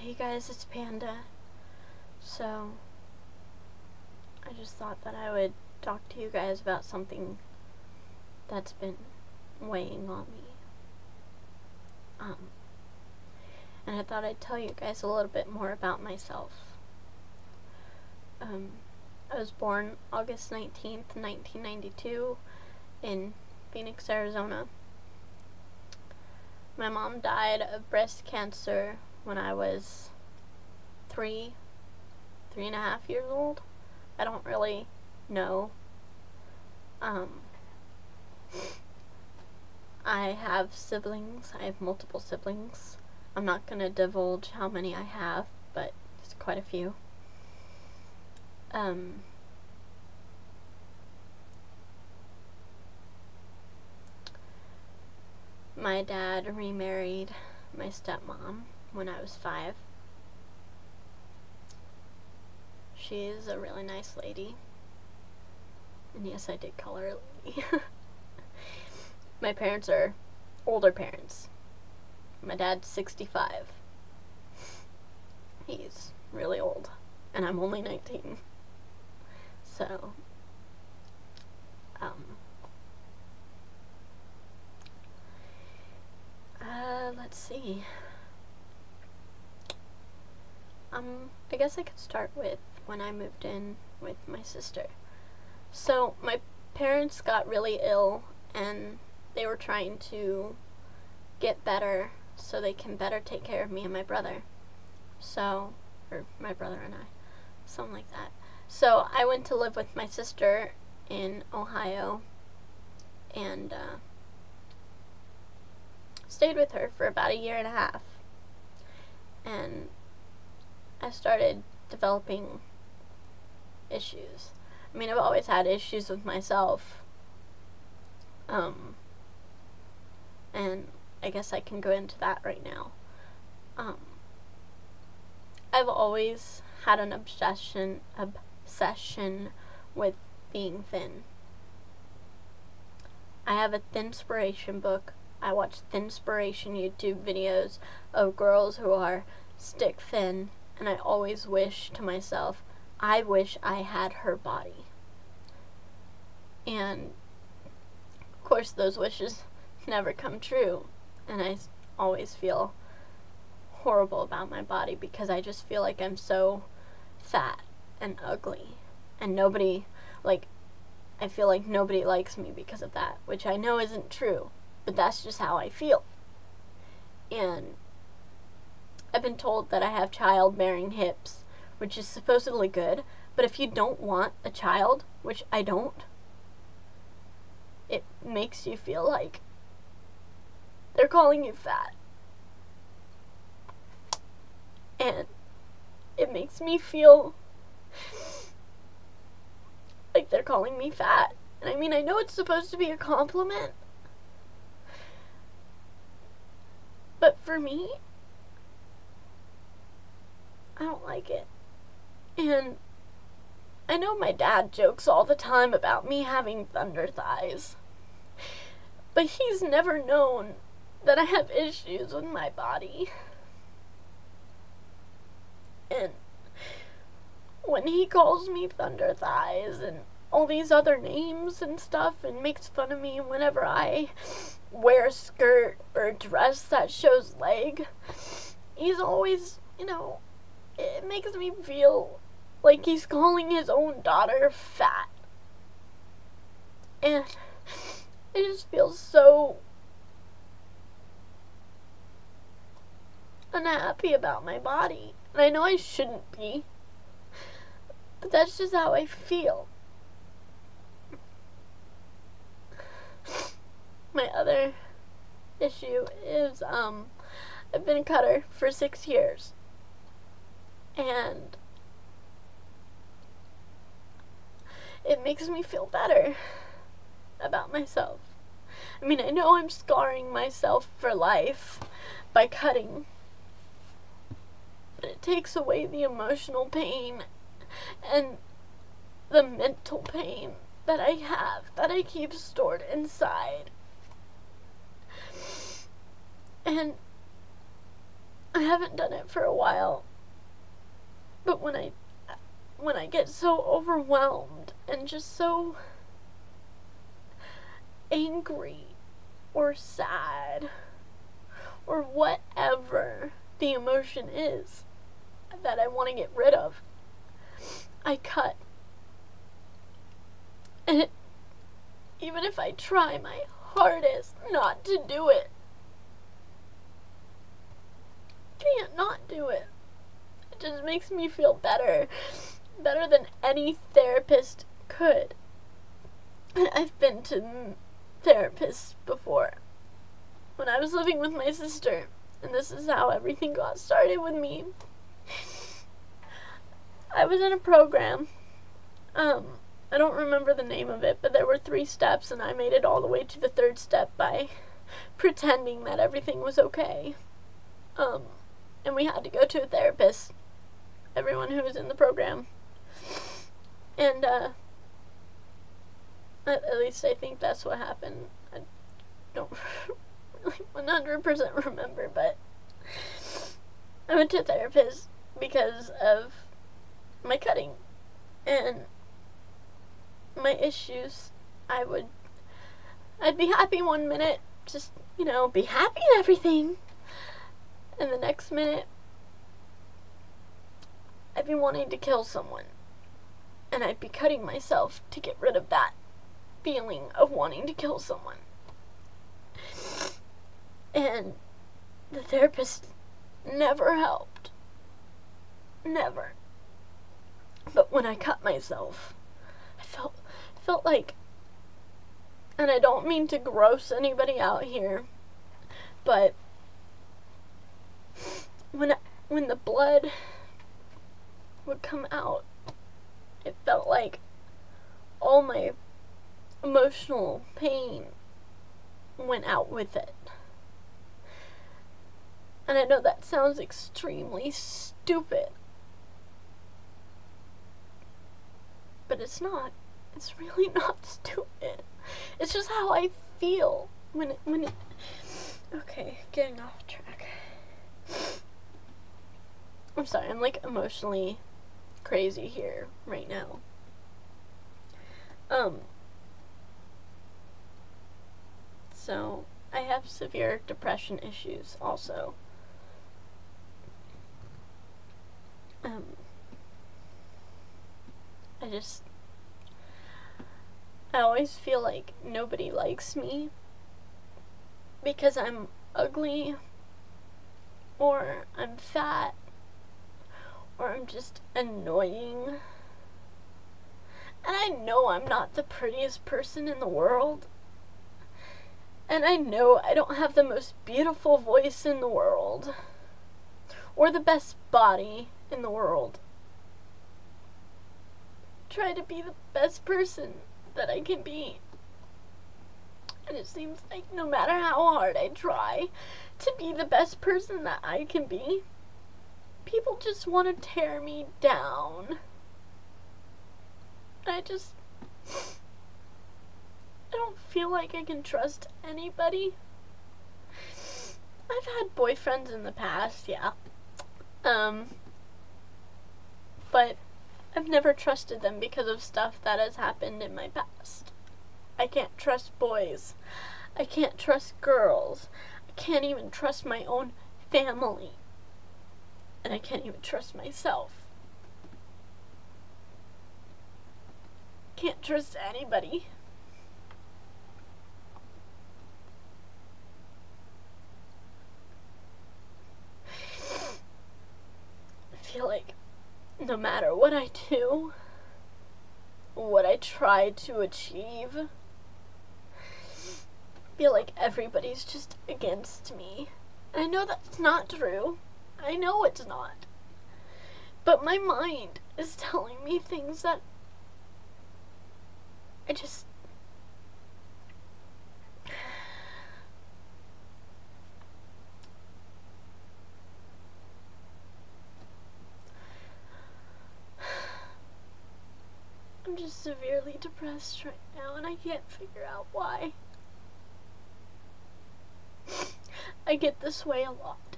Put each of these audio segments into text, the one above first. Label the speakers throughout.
Speaker 1: Hey guys, it's Panda. So, I just thought that I would talk to you guys about something that's been weighing on me. And I thought I'd tell you guys a little bit more about myself. I was born August 19th, 1992 in Phoenix, Arizona. My mom died of breast cancer when I was three and a half years old. I don't really know. I have siblings. I have multiple siblings. I'm not going to divulge how many I have, but it's quite a few. My dad remarried my stepmom when I was 5. She is a really nice lady. And yes, I did call her a lady. My parents are older parents. My dad's 65. He's really old. And I'm only 19. So, let's see. I guess I could start with when I moved in with my sister. So, my parents got really ill, and they were trying to get better so they can better take care of me and my brother. So, or my brother and I, something like that. So, I went to live with my sister in Ohio, and stayed with her for about 1.5 years. And I started developing issues. I mean, I've always had issues with myself. And I guess I can go into that right now. I've always had an obsession with being thin. I have a Thinspiration book. I watch Thinspiration YouTube videos of girls who are stick thin, and I always wish to myself, I wish I had her body. And of course those wishes never come true, and I always feel horrible about my body because I just feel like I'm so fat and ugly, and nobody, I feel like nobody likes me because of that, which I know isn't true, but that's just how I feel. And I've been told that I have childbearing hips, which is supposedly good, but if you don't want a child, which I don't, it makes you feel like they're calling you fat. And it makes me feel like they're calling me fat. And I mean, I know it's supposed to be a compliment, but for me, I don't like it. And I know my dad jokes all the time about me having thunder thighs, but he's never known that I have issues with my body. And when he calls me thunder thighs and all these other names and stuff and makes fun of me whenever I wear a skirt or a dress that shows leg, he's always, it makes me feel like he's calling his own daughter fat. And it just feels so unhappy about my body. And I know I shouldn't be, but that's just how I feel. My other issue is, I've been a cutter for 6 years. And it makes me feel better about myself. I mean, I know I'm scarring myself for life by cutting, but it takes away the emotional pain and the mental pain that I have, that I keep stored inside. And I haven't done it for a while, but when I get so overwhelmed and just so angry or sad or whatever the emotion is that I want to get rid of, I cut. And even if I try my hardest not to do it, can't not do it. It just makes me feel better than any therapist could. And I've been to therapists before. When I was living with my sister, and this is how everything got started with me. I was in a program. I don't remember the name of it, but there were 3 steps, and I made it all the way to the 3rd step by pretending that everything was okay. And we had to go to a therapist, everyone who was in the program. And, at least I think that's what happened. I don't really 100% remember, but I went to a therapist because of my cutting and my issues. I'd be happy one minute, just, be happy and everything. And the next minute, I'd be wanting to kill someone. And I'd be cutting myself to get rid of that feeling of wanting to kill someone. And the therapist never helped. Never. But when I cut myself, I felt like, and I don't mean to gross anybody out here, but when the blood would come out, it felt like all my emotional pain went out with it. And I know that sounds extremely stupid, but it's not. It's really not stupid. It's just how I feel when it okay, getting off track. I'm sorry, I'm like emotionally crazy here right now. So I have severe depression issues also. I always feel like nobody likes me because I'm ugly, or I'm fat, or I'm just annoying. And I know I'm not the prettiest person in the world. And I know I don't have the most beautiful voice in the world, or the best body in the world. Try to be the best person that I can be. And it seems like no matter how hard I try to be the best person that I can be, people just want to tear me down. I don't feel like I can trust anybody. I've had boyfriends in the past, yeah. But I've never trusted them because of stuff that has happened in my past. I can't trust boys. I can't trust girls. I can't even trust my own family. And I can't even trust myself. Can't trust anybody. I feel like no matter what I do, what I try to achieve, I feel like everybody's just against me. I know that's not true. I know it's not. But my mind is telling me things that I'm just severely depressed right now, and I can't figure out why. I get this way a lot.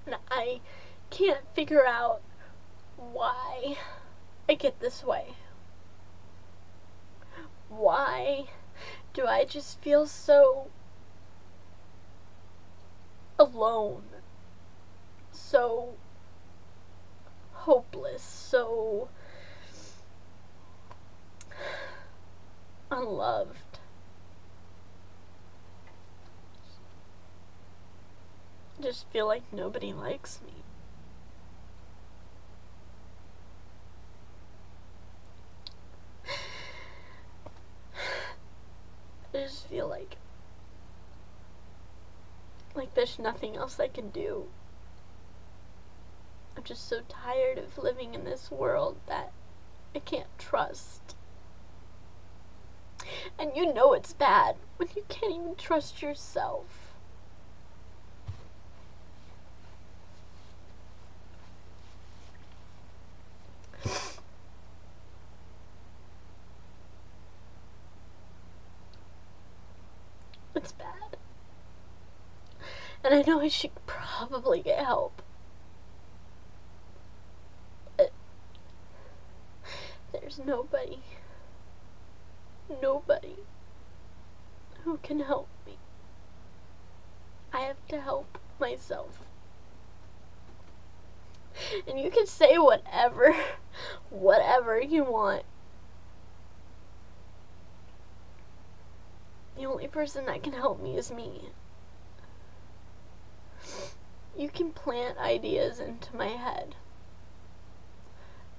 Speaker 1: And I can't figure out why I get this way. Why do I just feel so alone, so hopeless, so unloved? I just feel like nobody likes me. I just feel like there's nothing else I can do. I'm just so tired of living in this world that I can't trust. And you know it's bad when you can't even trust yourself. It's bad. And I know I should probably get help. But there's nobody who can help me. I have to help myself. And you can say whatever you want. The only person that can help me is me. You can plant ideas into my head,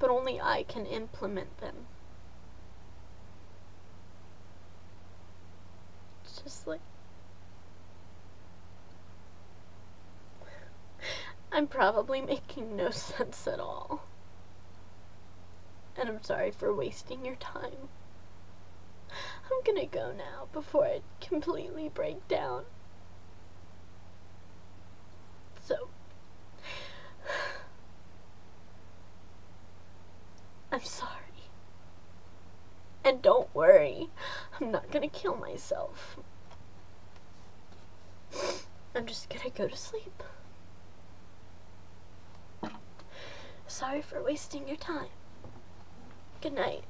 Speaker 1: but only I can implement them. It's just like, I'm probably making no sense at all. And I'm sorry for wasting your time. I'm gonna go now before I completely break down. So, I'm sorry. And don't worry, I'm not gonna kill myself. I'm just gonna go to sleep. Sorry for wasting your time. Good night.